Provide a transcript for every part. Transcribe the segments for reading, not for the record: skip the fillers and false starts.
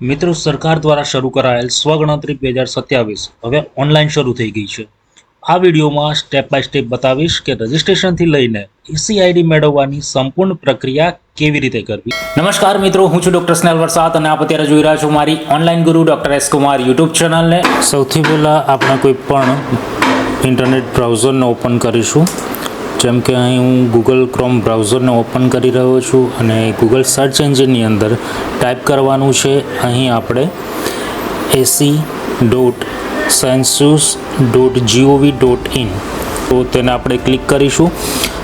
મિત્રો, સરકાર દ્વારા શરૂ કરાયેલ સ્વગણતરી 2027 હવે ઓનલાઈન શરૂ થઈ ગઈ છે. આ વિડીયોમાં સ્ટેપ બાય સ્ટેપ બતાવીશ કે રજિસ્ટ્રેશનથી લઈને ECID મેળવવાની સંપૂર્ણ પ્રક્રિયા કેવી રીતે કરવી. નમસ્કાર મિત્રો, હું છું ડોક્ટર સ્નેહલ વરસાદ અને આપ અત્યારે જોઈ રહ્યા છો મારી ઓનલાઈન ગુરુ ડોક્ટર એસ કુમાર યુટ્યુબ ચેનલને. સૌથી પહેલાં આપણે કોઈ પણ ઇન્ટરનેટ બ્રાઉઝરને ઓપન કરીશું. જેમ કે અહીં હું ગૂગલ ક્રોમ બ્રાઉઝરને ઓપન કરી રહ્યો છું અને ગૂગલ સર્ચ એન્જિનની અંદર ટાઈપ કરવાનું છે અહીં આપણે ac.census.gov.in. તો તેને આપણે ક્લિક કરીશું.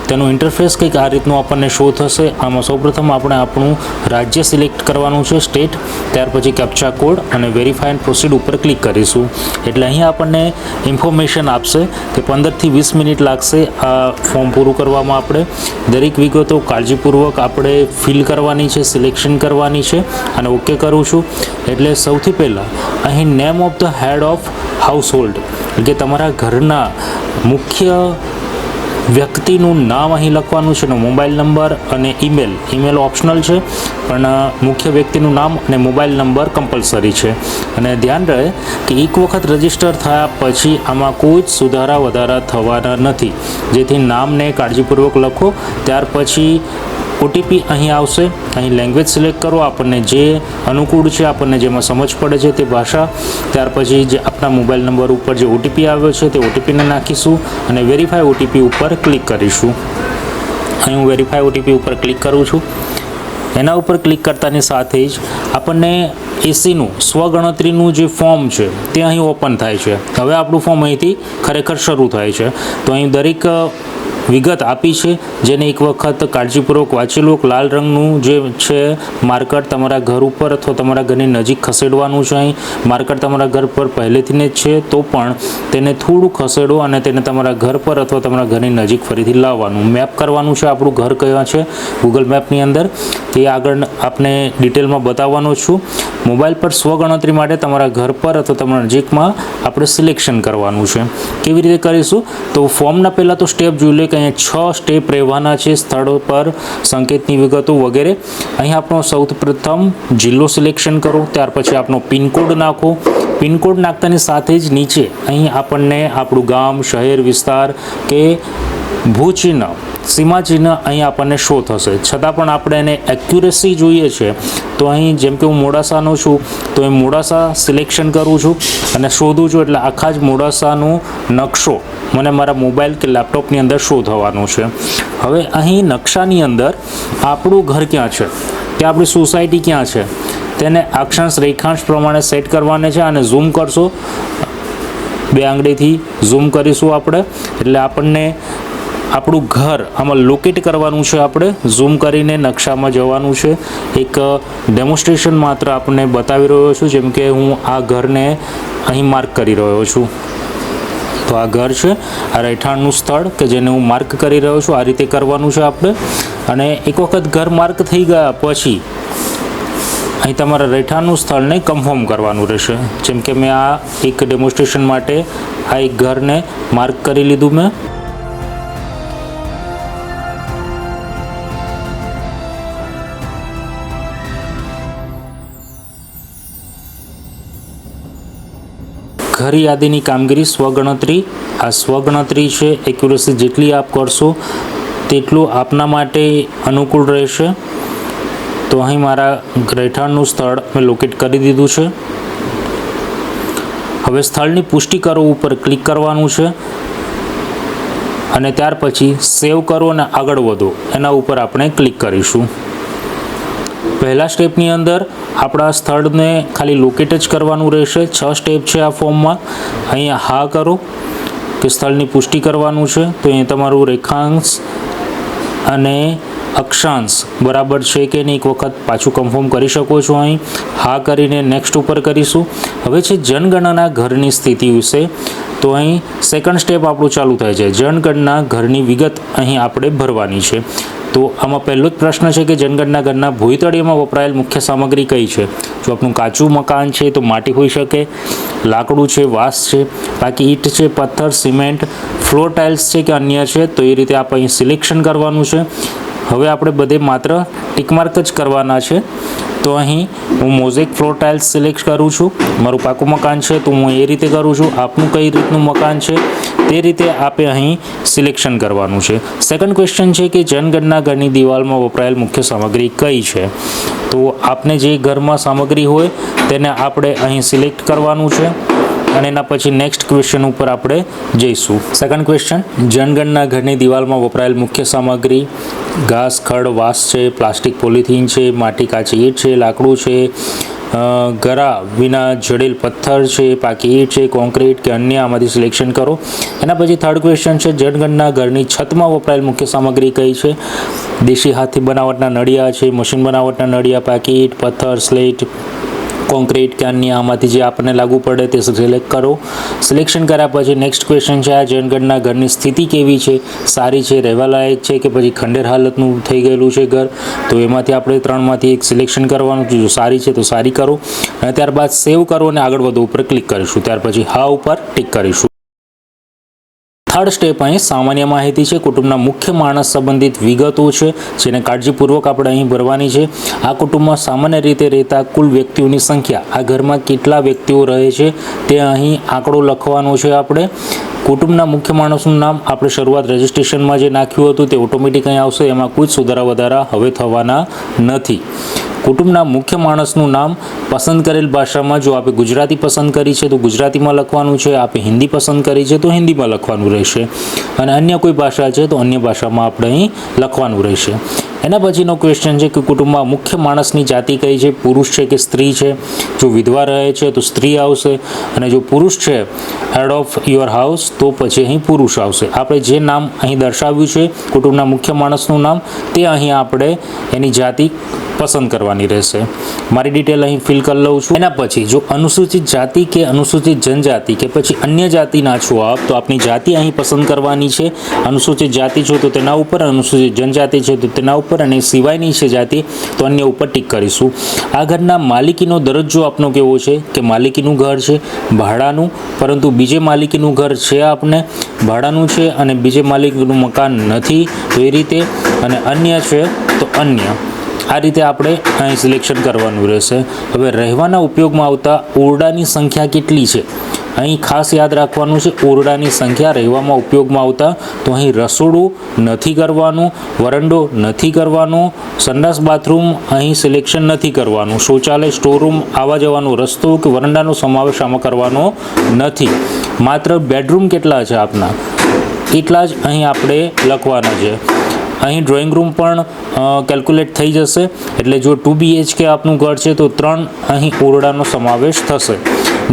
તેનું ઇન્ટરફેસ કંઈક આ રીતનું આપણને શો થશે. આમાં સૌપ્રથમ આપણે આપણું રાજ્ય સિલેક્ટ કરવાનું છે, સ્ટેટ. ત્યાર પછી કેપ્ચા કોડ અને વેરીફાઈ એન્ડ પ્રોસીડ ઉપર ક્લિક કરીશું. એટલે અહીં આપણને ઇન્ફોર્મેશન આપશે કે 15થી 20 મિનિટ લાગશે આ ફોર્મ પૂરું કરવામાં. આપણે દરેક વિગતો કાળજીપૂર્વક આપણે ફિલ કરવાની છે, સિલેક્શન કરવાની છે અને ઓકે કરું છું. એટલે સૌથી પહેલાં અહીં name of the head of household એટલે કે તમારા ઘરના મુખ્ય વ્યક્તિનું નામ અહીં લખવાનું છે. મોબાઈલ નંબર અને ઈમેલ ઓપ્શનલ છે, પણ મુખ્ય વ્યક્તિનું નામ અને મોબાઈલ નંબર કમ્પલસરી છે. અને ધ્યાન રહે કે એક વખત રજીસ્ટર થયા પછી આમાં કોઈ જ સુધારા વધારા થવાના નથી. જેથી નામને કાળજીપૂર્વક લખો. ત્યાર પછી OTP અહીં આવશે. અહીં લેંગ્વેજ સિલેક્ટ કરો, આપણને જે અનુકૂળ છે, આપણને જેમાં સમજ પડે છે તે ભાષા. ત્યાર પછી જે આપણા મોબાઈલ નંબર ઉપર જે OTP આવ્યો છે તે OTPને નાખીશું અને વેરીફાઈ OTP ઉપર ક્લિક કરીશું. અહીં હું વેરીફાઈ OTP ઉપર ક્લિક કરું છું. એના ઉપર ક્લિક કરતાની સાથે જ આપણને એસીનું સ્વગણતરીનું જે ફોર્મ છે તે અહીં ઓપન થાય છે. હવે આપણું ફોર્મ અહીંથી ખરેખર શરૂ થાય છે. તો અહીં દરેક વિગત આપી છે, જેને એક વખત કાળજીપૂર્વક વાંચી લો. લાલ રંગનું જે છે માર્કર તમારા ઘર ઉપર અથવા તમારા ઘરની નજીક ખસેડવાનું છે. અહીં માર્કર તમારા ઘર પર પહેલેથી જ છે, તો પણ તેને થોડું ખસેડો અને તેને તમારા ઘર પર અથવા તમારા ઘરની નજીક ફરીથી લાવવાનું. મેપ કરવાનું છે આપણું ઘર કયા છે ગૂગલ મેપની અંદર, તે આગળ આપણે ડિટેલમાં બતાવવાનો છું. મોબાઈલ પર સ્વગણતરી માટે તમારા ઘર પર અથવા તમારા નજીકમાં આપણે સિલેક્શન કરવાનું છે. કેવી રીતે કરીશું? તો ફોર્મના પહેલાં તો સ્ટેપ જોઈ લે કે અહીંયા 6 સ્ટેપ રહેવાના છે. સ્થળો પર સંકેતની વિગતો વગેરે. અહીં આપણો સૌથી પ્રથમ જિલ્લો સિલેક્શન કરો. ત્યાર પછી આપણો પિનકોડ નાખો. પિનકોડ નાખતાની સાથે જ નીચે અહીં આપણને આપણું ગામ, શહેર, વિસ્તાર કે ભૂચિહ્ન, સીમાચિહ્ન અહીં આપણને શો થશે. છતાં પણ આપણે એને એક્યુરેસી જોઈએ છે, તો અહીં જેમ કે હું મોડાસાનો છું તો એ મોડાસા સિલેક્શન કરું છું અને શોધું છું. એટલે આખા જ મોડાસાનો નકશો મને મારા મોબાઈલ કે લેપટોપની અંદર શો થવાનું છે. હવે અહીં નકશાની અંદર આપણું ઘર ક્યાં છે, કે આપણી સોસાયટી ક્યાં છે, તેને અક્ષાંશ રેખાંશ પ્રમાણે સેટ કરવાને છે. અને ઝૂમ કરશો, 2 આંગળીથી ઝૂમ કરીશું આપણે. એટલે આપણને આપણું ઘર આમાં લોકેટ કરવાનું છે. આપણે ઝૂમ કરીને નકશામાં જવાનું છે. એક ડેમોન્સ્ટ્રેશન માત્ર આપણને બતાવી રહ્યો છું. જેમ કે હું આ ઘરને અહીં માર્ક કરી રહ્યો છું. તો આ ઘર છે, આ રહેઠાણનું સ્થળ કે જેને હું માર્ક કરી રહ્યો છું. આ રીતે કરવાનું છે આપણે. અને એક વખત ઘર માર્ક થઈ ગયા પછી અહીં તમારા રહેઠાણનું સ્થળને કન્ફર્મ કરવાનું રહેશે. જેમ કે મેં આ એક ડેમોન્સ્ટ્રેશન માટે આ એક ઘરને માર્ક કરી લીધું મેં. ઘર યાદીની કામગીરી સ્વગણતરી. આ સ્વગણતરી છે, એક્યુરેસી જેટલી આપ કરશો તેટલું આપના માટે અનુકૂળ રહેશે. તો અહીં મારા રહેઠાણનું સ્થળ મેં લોકેટ કરી દીધું છે. હવે સ્થળની પુષ્ટિ કરો ઉપર ક્લિક કરવાનું છે અને ત્યાર પછી સેવ કરો અને આગળ વધો એના ઉપર આપણે ક્લિક કરીશું. પહેલા સ્ટેપની અંદર આપણા સ્થળને ખાલી લોકેટ જ કરવાનું રહેશે. 6 સ્ટેપ છે આ ફોર્મમાં. અહીંયા હા કરો કે સ્થળની પુષ્ટિ કરવાનું છે. તો અહીં તમારું રેખાંશ અને અક્ષાંશ બરાબર છે કે નહીં એક વખત પાછું કન્ફર્મ કરી શકો છો. અહીં હા કરીને નેક્સ્ટ ઉપર કરીશું. હવે છે જનગણના ઘરની સ્થિતિ વિશે. તો અહીં સેકન્ડ સ્ટેપ આપણું ચાલુ થાય છે. જનગણના ઘરની વિગત અહીં આપણે ભરવાની છે. તો આમાં પહેલો જ પ્રશ્ન છે કે જનગણના ઘરના ભોંયતળિયામાં વપરાયેલ મુખ્ય સામગ્રી કઈ છે. જો આપણું કાચું મકાન છે તો માટી હોઈ શકે, લાકડું છે, વાંસ છે, બાકી ઈંટ છે, પથ્થર, સિમેન્ટ, ફ્લોર ટાઇલ્સ છે કે અન્ય છે. તો એ રીતે આપણે અહીં સિલેક્શન કરવાનું છે. હવે આપણે બધે માત્ર ટિક માર્ક જ કરવાના છે. તો અહીં હું મોઝેક ફ્લોર ટાઇલ્સ સિલેક્ટ કરું છું. મારું પાકું મકાન છે તો હું એ રીતે કરું છું. આપનું કઈ રીતનું મકાન છે તે રીતે આપે અહીં સિલેક્શન કરવાનું છે. સેકન્ડ ક્વેશ્ચન છે કે જનગણના ઘરની દિવાલમાં વપરાયેલ મુખ્ય સામગ્રી કઈ છે. તો આપને જે ઘરમાં સામગ્રી હોય તેને આપણે અહીં સિલેક્ટ કરવાનું છે અને એના પછી નેક્સ્ટ ક્વેશ્ચન ઉપર આપણે જઈશું. સેકન્ડ ક્વેશ્ચન, જનગણના ઘરની દિવાલમાં વપરાયેલ મુખ્ય સામગ્રી ઘાસ, ખડ, વાંસ છે, પ્લાસ્ટિક, પોલિથીન છે, માટી, કાચી ઈંટ છે, લાકડું છે, ગરા વિના જડેલ પથ્થર છે, પાકી ઈંટ છે, કોન્ક્રીટ કે અન્ય, આમાંથી સિલેક્શન કરો. એના પછી થર્ડ ક્વેશ્ચન છે, જનગણના ઘરની છતમાં વપરાયેલ મુખ્ય સામગ્રી કઈ છે. દેશી હાથથી બનાવટના નળિયા છે, મશીન બનાવટના નળિયા, પાકી ઈંટ, પથ્થર, સ્લેટ, કોન્ક્રીટ કે અન્ય, આમાંથી જે આપણને લાગુ પડે તે સિલેક્ટ કરો. સિલેક્શન કર્યા પછી નેક્સ્ટ ક્વેશ્ચન છે, આ જનગણના ઘરની સ્થિતિ કેવી છે, સારી છે, રહેવા લાયક છે કે પછી ખંડેર હાલતનું થઈ ગયેલું છે ઘર. તો એમાંથી આપણે ત્રણમાંથી એક સિલેક્શન કરવાનું છે. જો સારી છે તો સારી કરો અને ત્યારબાદ સેવ કરો અને આગળ વધો ઉપર ક્લિક કરીશું. ત્યાર પછી હા ઉપર ટિક કરીશું. થર્ડ સ્ટેપ અહીં સામાન્ય માહિતી છે. કુટુંબના મુખ્ય માણસ સંબંધિત વિગતો છે જેને કાળજીપૂર્વક આપણે અહીં ભરવાની છે. આ કુટુંબમાં સામાન્ય રીતે રહેતા કુલ વ્યક્તિઓની સંખ્યા, આ ઘરમાં કેટલા વ્યક્તિઓ રહે છે તે અહીં આંકડો લખવાનો છે. આપણે કુટુંબના મુખ્ય માણસનું નામ આપણે શરૂઆત રજિસ્ટ્રેશનમાં જે નાખ્યું હતું તે ઓટોમેટિક અહીં આવશે. એમાં કોઈ સુધારા વધારા હવે થવાના નથી. કુટુંબના મુખ્ય માણસનું નામ પસંદ કરેલ ભાષામાં, જો આપણે ગુજરાતી પસંદ કરી છે તો ગુજરાતીમાં લખવાનું છે, આપણે હિન્દી પસંદ કરી છે તો હિન્દીમાં લખવાનું રહેશે અને અન્ય કોઈ ભાષા છે તો અન્ય ભાષામાં આપણે અહીં લખવાનું રહેશે. એના પછીનો ક્વેશ્ચન છે કે કુટુંબમાં મુખ્ય માણસની જાતિ કઈ છે, પુરુષ છે કે સ્ત્રી છે. જો વિધવા રહે છે તો સ્ત્રી આવશે અને જો પુરુષ છે હેડ ઓફ યોર હાઉસ તો પછી અહીં પુરુષ આવશે. આપણે જે નામ અહીં દર્શાવ્યું છે કુટુંબના મુખ્ય માણસનું નામ તે અહીં આપણે એની જાતિ પસંદ કરવાની રહેશે. મારી ડિટેલ અહીં ફિલ કરી લઉં છું. એના પછી જો અનુસૂચિત જાતિ કે અનુસૂચિત જનજાતિ કે પછી અન્ય જાતિના છો આપ તો આપની જાતિ અહીં પસંદ કરવાની છે. અનુસૂચિત જાતિ છો તો તેના ઉપર, અનુસૂચિત જનજાતિ છે તો તેના ઉપર અને સિવાયની છે જાતિ તો અન્ય ઉપર ટિક કરીશું. આ ઘરના માલિકીનો દરજ્જો આપનો કેવો છે કે માલિકીનું ઘર છે, ભાડાનું, પરંતુ બીજે માલિકીનું ઘર છે, આપને ભાડાનું છે અને બીજે માલિકીનું મકાન નથી તો એ રીતે, અને અન્ય છે તો અન્ય. આ રીતે આપણે અહીં સિલેક્શન કરવાનું રહેશે. હવે રહેવાના ઉપયોગમાં આવતા ઓરડાની સંખ્યા કેટલી છે અહીં ખાસ યાદ રાખવાનું છે. ઓરડાની સંખ્યા રહેવામાં ઉપયોગમાં આવતા તો અહીં રસોડું નથી કરવાનું, વરંડો નથી કરવાનો, સંડાસ બાથરૂમ અહીં સિલેક્શન નથી કરવાનું, શૌચાલય, સ્ટોરરૂમ, આવવા જવાનો રસ્તો કે વરંડાનો સમાવેશ આમાં કરવાનો નથી. માત્ર બેડરૂમ કેટલા છે આપના એટલા જ અહીં આપણે લખવાના છે. અહીં ડ્રોઈંગ રૂમ પણ કેલ્ક્યુલેટ થઈ જશે. એટલે જો 2 BHK આપનું ઘર છે તો 3 અહીં ઓરડાનો સમાવેશ થશે.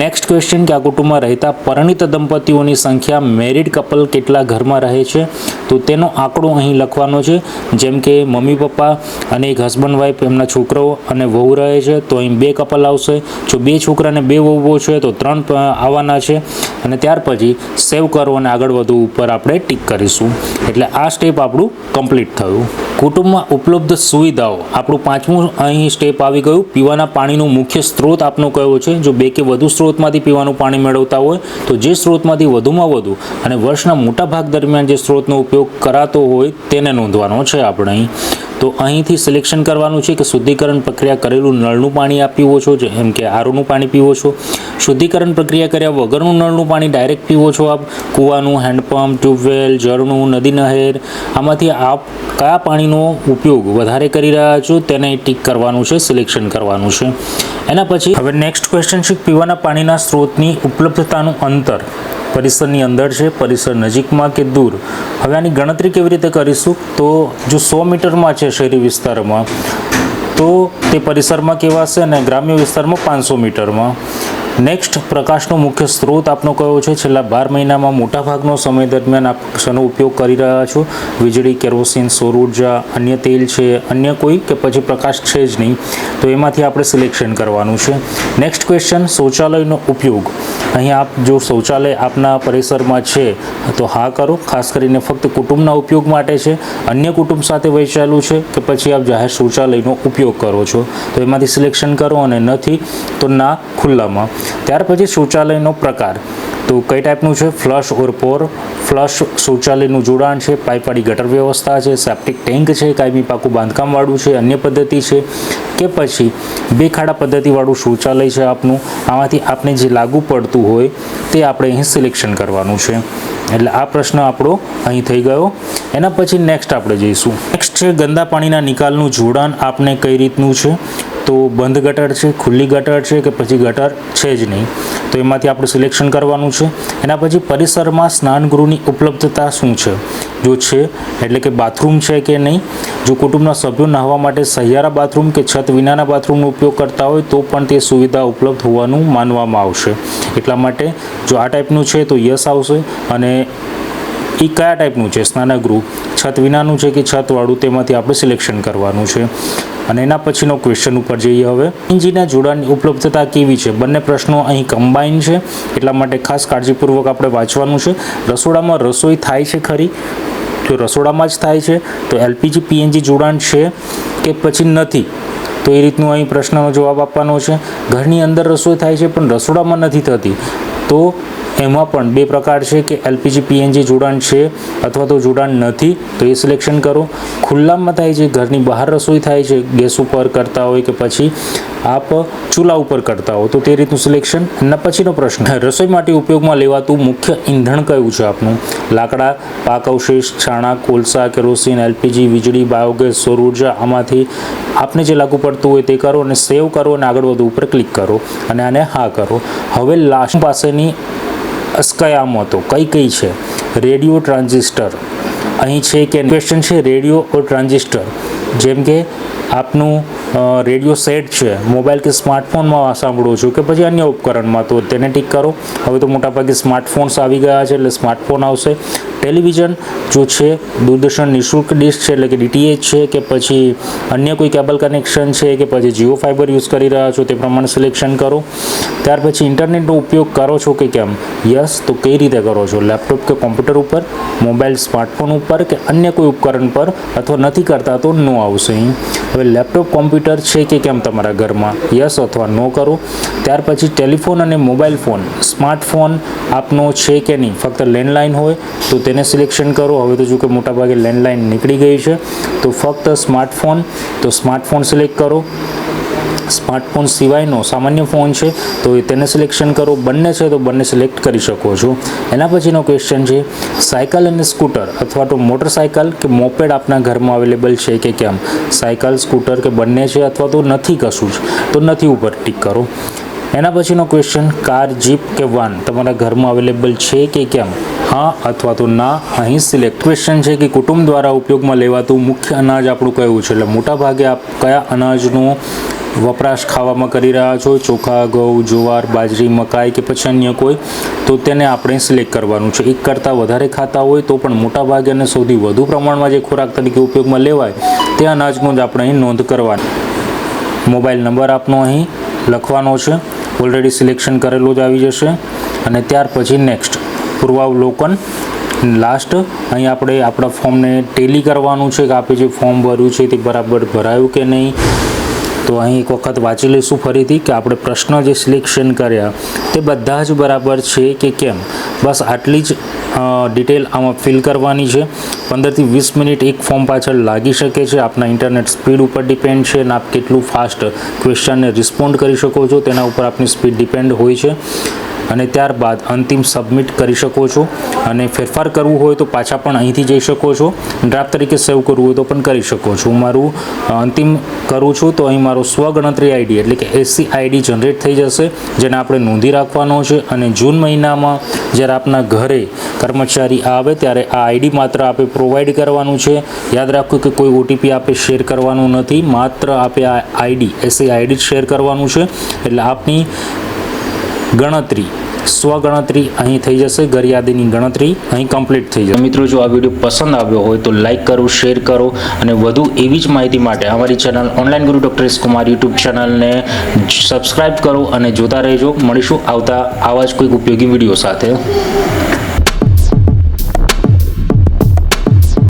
નેક્સ્ટ ક્વેશ્ચન કે આ કુટુંબમાં રહેતા પરિણીત દંપતીઓની સંખ્યા, મેરિડ કપલ કેટલા ઘરમાં રહે છે તો તેનો આંકડો અહીં લખવાનો છે. જેમ કે મમ્મી પપ્પા અને એક હસબન્ડ વાઈફ, એમના છોકરાઓ અને વહુ રહે છે તો અહીં 2 કપલ આવશે. જો 2 છોકરા અને 2 વહુઓ છે તો 3 આવવાના છે અને ત્યાર પછી સેવ કરો અને આગળ વધુ ઉપર આપણે ટિક કરીશું. એટલે આ સ્ટેપ આપણું કમ્પ્લીટ થયું. કુટુંબમાં ઉપલબ્ધ સુવિધાઓ, આપણું 5મું અહીં સ્ટેપ આવી ગયું. પીવાના પાણીનો મુખ્ય સ્ત્રોત આપનો કયો છે. જો 2 કે વધુ સ્ત્રોતમાંથી પીવાનું પાણી મેળવતા હોય તો જે સ્ત્રોતમાંથી વધુમાં વધુ અને વર્ષના મોટા ભાગ દરમિયાન જે સ્ત્રોતનો ઉપયોગ કરાતો હોય તેને નોંધવાનો છે આપણે અહીં. તો અહીંથી સિલેક્શન કરવાનું છે કે શુદ્ધિકરણ પ્રક્રિયા કરેલું નળનું પાણી આપ પીવો છો, જેમ કે આરોનું પાણી પીવો છો. શુદ્ધિકરણ પ્રક્રિયા કર્યા વગરનું નળનું પાણી ડાયરેક્ટ પીવો છો આપ, કૂવાનું, હેન્ડપંપ, ટ્યુબવેલ, ઝરણું, નદી નહેર, આમાંથી આપ કયા પાણીનો ઉપયોગ વધારે કરી રહ્યા છો તેને ટિક કરવાનું છે, સિલેક્શન કરવાનું છે. એના પછી હવે નેક્સ્ટ ક્વેશ્ચન છે પીવાના પાણીના સ્ત્રોતની ઉપલબ્ધતાનું અંતર પરિસરની અંદર છે, પરિસર નજીકમાં કે દૂર. હવે આની ગણતરી કેવી રીતે કરીશું તો જો 100 મીટરમાં છે શહેરી વિસ્તારમાં તો તે પરિસરમાં કહેવાશે અને ગ્રામ્ય વિસ્તારમાં 500 મીટરમાં. નેક્સ્ટ, પ્રકાશનો મુખ્ય સ્ત્રોત આપનો કયો છે. છેલ્લા 12 મહિનામાં મોટાભાગનો સમય દરમિયાન આપ શેનો ઉપયોગ કરી રહ્યા છો. વીજળી, કેરોસીન, સૌર ઉર્જા, અન્ય તેલ છે, અન્ય કોઈ કે પછી પ્રકાશ છે જ નહીં તો એમાંથી આપણે સિલેક્શન કરવાનું છે. નેક્સ્ટ ક્વેશ્ચન, શૌચાલયનો ઉપયોગ. અહીં આપ જો શૌચાલય આપના પરિસરમાં છે તો હા કરો. ખાસ કરીને ફક્ત કુટુંબના ઉપયોગ માટે છે, અન્ય કુટુંબ સાથે વહેંચાયેલું છે કે પછી આપ જાહેર શૌચાલયનો ઉપયોગ કરો છો તો એમાંથી સિલેક્શન કરો અને નથી તો ના ખુલ્લામાં. ત્યાર પછી શૌચાલયનો પ્રકાર. તો કઈ ટાઈપનું છે? ફ્લશ ઓર પોર. ફ્લશ શૌચાલયનું જોડાણ છે, પાઇપવાળી ગટર વ્યવસ્થા છે, સેપ્ટિક ટેન્ક છે, કાયમી પાકું બાંધકામવાળું છે, અન્ય પદ્ધતિ છે, કે પછી બે ખાડા પદ્ધતિવાળું શૌચાલય છે આપનું. આમાંથી આપણે જે લાગુ પડતું હોય તે આપણે અહીં સિલેક્શન કરવાનું છે. એટલે આ પ્રશ્ન આપણો અહીં થઈ ગયો. એના પછી નેક્સ્ટ આપણે જઈશું. નેક્સ્ટ છે ગંદા પાણીના નિકાલનું જોડાણ આપને કઈ રીતનું છે? તો બંધ ગટર છે, ખુલ્લી ગટર છે, કે પછી ગટર છે જ નહીં, તો એમાંથી આપણે સિલેક્શન કરવાનું છે. એના પછી પરિસરમાં સ્નાનગૃહની ઉપલબ્ધતા શું છે? જો છે એટલે કે બાથરૂમ છે કે નહીં. જો કુટુંબના સભ્યો નહાવા માટે સહિયારા બાથરૂમ કે છત વિનાના બાથરૂમનો ઉપયોગ કરતા હોય તો પણ તે સુવિધા ઉપલબ્ધ હોવાનું માનવામાં આવશે. એટલા માટે જો આ ટાઈપનું છે તો યસ આવશે. અને એ કયા ટાઈપનું છે સ્નાનગૃહ? છત વિનાનું છે કે છતવાળું, તેમાંથી આપણે સિલેક્શન કરવાનું છે. અને એના પછીનો ક્વેશ્ચન ઉપર જઈએ હવે. સીએનજીના જોડાણની ઉપલબ્ધતા કેવી છે? બંને પ્રશ્નો અહીં કમ્બાઈન છે, એટલા માટે ખાસ કાળજીપૂર્વક આપણે વાંચવાનું છે. રસોડામાં રસોઈ થાય છે ખરી? જો રસોડામાં જ થાય છે તો એલપીજી પીએનજી જોડાણ છે કે પછી નથી, તો એ રીતનું અહીં પ્રશ્નનો જવાબ આપવાનો છે. ઘરની અંદર રસોઈ થાય છે પણ રસોડામાં નથી થતી, તો એમાં પણ બે પ્રકાર છે કે એલપીજી પીએનજી જોડાણ છે અથવા તો જોડાણ નથી, તો એ સિલેક્શન કરો. ખુલ્લામાં થાય છે, ઘરની બહાર રસોઈ થાય છે, ગેસ ઉપર કરતા હોય કે પછી આપ ચૂલા ઉપર કરતા હો, તો તે રીતનું સિલેક્શન. એના પછીનો પ્રશ્ન, રસોઈ માટે ઉપયોગમાં લેવાતું મુખ્ય ઈંધણ કયું છે આપનું? લાકડા, પાક અવશેષ, છાણા, કોલસા, કેરોસીન, એલપીજી, વીજળી, બાયોગેસ, સૌર ઉર્જા. આમાંથી આપને જે લાગુ પડતું હોય તે કરો અને સેવ કરો અને આગળ વધુ ઉપર ક્લિક કરો અને આને હા કરો. હવે લાસ્ટ પાસેની અસ્કયામતો કઈ કઈ છે? રેડિયો, ટ્રાન્ઝિસ્ટર અહીં છે કે? ક્વેશ્ચન છે રેડિયો ઓર ટ્રાન્ઝિસ્ટર. જેમ કે આપનું રેડિયો સેટ છે, મોબાઈલ કે સ્માર્ટફોનમાં સાંભળો છો કે પછી અન્ય ઉપકરણમાં, તો તેને ટિક કરો. હવે તો મોટાભાગે સ્માર્ટફોન્સ આવી ગયા છે એટલે સ્માર્ટફોન આવશે. ટેલિવિઝન જો છે, દૂરદર્શન નિઃશુલ્ક ડિશ છે એટલે કે ડીટીએચ છે, કે પછી અન્ય કોઈ કેબલ કનેક્શન છે, કે પછી જીઓ ફાઈબર યુઝ કરી રહ્યા છો, તે પ્રમાણે સિલેક્શન કરો. ત્યાર પછી ઇન્ટરનેટનો ઉપયોગ કરો છો કે કેમ? યસ. તો કઈ રીતે કરો છો? લેપટોપ કે કોમ્પ્યુટર ઉપર, મોબાઈલ સ્માર્ટફોન ઉપર કે અન્ય કોઈ ઉપકરણ પર, અથવા નથી કરતા તો નો આવશે અહીં. હવે લેપટોપ કોમ્પ્યુટર છે કે કેમ તમારા ઘરમાં? યસ અથવા નો કરો. ત્યાર પછી ટેલિફોન અને મોબાઈલ ફોન, સ્માર્ટફોન આપનો છે કે નહીં? ફક્ત લેન્ડલાઇન હોય તો તેને સિલેક્શન કરો. હવે તો જો કે મોટાભાગે લેન્ડલાઇન નીકળી ગઈ છે, તો ફક્ત સ્માર્ટફોન, તો સ્માર્ટફોન સિલેક્ટ કરો. સ્માર્ટફોન સિવાયનો સામાન્ય ફોન છે તો તેને સિલેક્શન કરો. બંને છે તો બંને સિલેક્ટ કરી શકો છો. એના પછીનો ક્વેશ્ચન છે સાયકલ અને સ્કૂટર અથવા તો મોટરસાયકલ કે મોપેડ આપના ઘરમાં અવેલેબલ છે કે કેમ? સાયકલ, સ્કૂટર કે બંને છે અથવા તો નથી કશું જ, તો નથી ઉપર ટિક કરો. એના પછીનો ક્વેશ્ચન કાર, જીપ કે વાન તમારા ઘરમાં અવેલેબલ છે કે કેમ? હા અથવા તો ના, અહીં સિલેક્ટ. ક્વેશ્ચન છે કે કુટુંબ દ્વારા ઉપયોગમાં લેવાતું મુખ્ય અનાજ આપણું કયું છે? એટલે મોટાભાગે આપ કયા અનાજનો વપરાશ ખાવામાં કરી રહ્યા છો? ચોખા, ઘઉં, જુવાર, બાજરી, મકાઈ કે પછી અન્ય કોઈ, તો તેને આપણે સિલેક્ટ કરવાનું છે. એક કરતાં વધારે ખાતા હોય તો પણ મોટાભાગે અને સૌથી વધુ પ્રમાણમાં જે ખોરાક તરીકે ઉપયોગમાં લેવાય તે અનાજનો જ આપણે અહીં નોંધ કરવાની. મોબાઈલ નંબર આપનો અહીં લખવાનો છે, ઓલરેડી સિલેક્શન કરેલો જ આવી જશે. અને ત્યાર પછી નેક્સ્ટ પૂર્વાવલોકન. લાસ્ટ અહીં આપણે આપણા ફોર્મને ટેલી કરવાનું છે કે આપણે જે ફોર્મ ભર્યું છે તે બરાબર ભરાયું કે નહીં. તો અહીં એક વખત વાંચી લઈશું ફરીથી કે આપણે પ્રશ્ન જે સિલેક્શન કર્યા તે બધા જ બરાબર છે કે કેમ. બસ આટલી જ ડિટેલ આમાં ફિલ કરવાની છે. 15થી 20 મિનિટ એક ફોર્મ પાછળ લાગી શકે છે. આપના ઇન્ટરનેટ સ્પીડ ઉપર ડિપેન્ડ છે અને આપ કેટલું ફાસ્ટ ક્વેશ્ચનને રિસ્પોન્ડ કરી શકો છો તેના ઉપર આપની સ્પીડ ડિપેન્ડ હોય છે. અને ત્યારબાદ અંતિમ સબમિટ કરી શકો છો. અને ફેરફાર કરવું હોય તો પાછા પણ અહીંથી જઈ શકો છો. ડ્રાફ્ટ તરીકે સેવ કરવું હોય તો પણ કરી શકો છો. હું મારું અંતિમ કરું છું તો અહીં મારો સ્વગણતરી આઈડી એટલે કે એસસી આઈડી જનરેટ થઈ જશે, જેને આપણે નોંધી રાખવાનો છે. અને જૂન મહિનામાં જ્યારે આપના ઘરે કર્મચારી આવે ત્યારે આ આઈડી માત્ર આપે પ્રોવાઈડ કરવાનું છે. યાદ રાખો કે કોઈ ઓટીપી આપે શેર કરવાનું નથી, માત્ર આપે આ આઈડી એસસી આઈડી જ શેર કરવાનું છે. એટલે આપની ગણતરી સ્વગણતરી અહીં થઈ જશે. ઘર યાદીની ગણતરી અહીં કમ્પ્લીટ થઈ જશે. મિત્રો, જો આ વિડીયો પસંદ આવ્યો હોય તો લાઇક કરો, શેર કરો અને વધુ એવી જ માહિતી માટે અમારી ચેનલ ઓનલાઈન ગુરુ ડૉક્ટર એસ કુમાર યુટ્યુબ ચેનલને સબસ્ક્રાઈબ કરો અને જોતા રહેજો. મળીશું આવતા આવા જ કોઈક ઉપયોગી વિડીયો સાથે.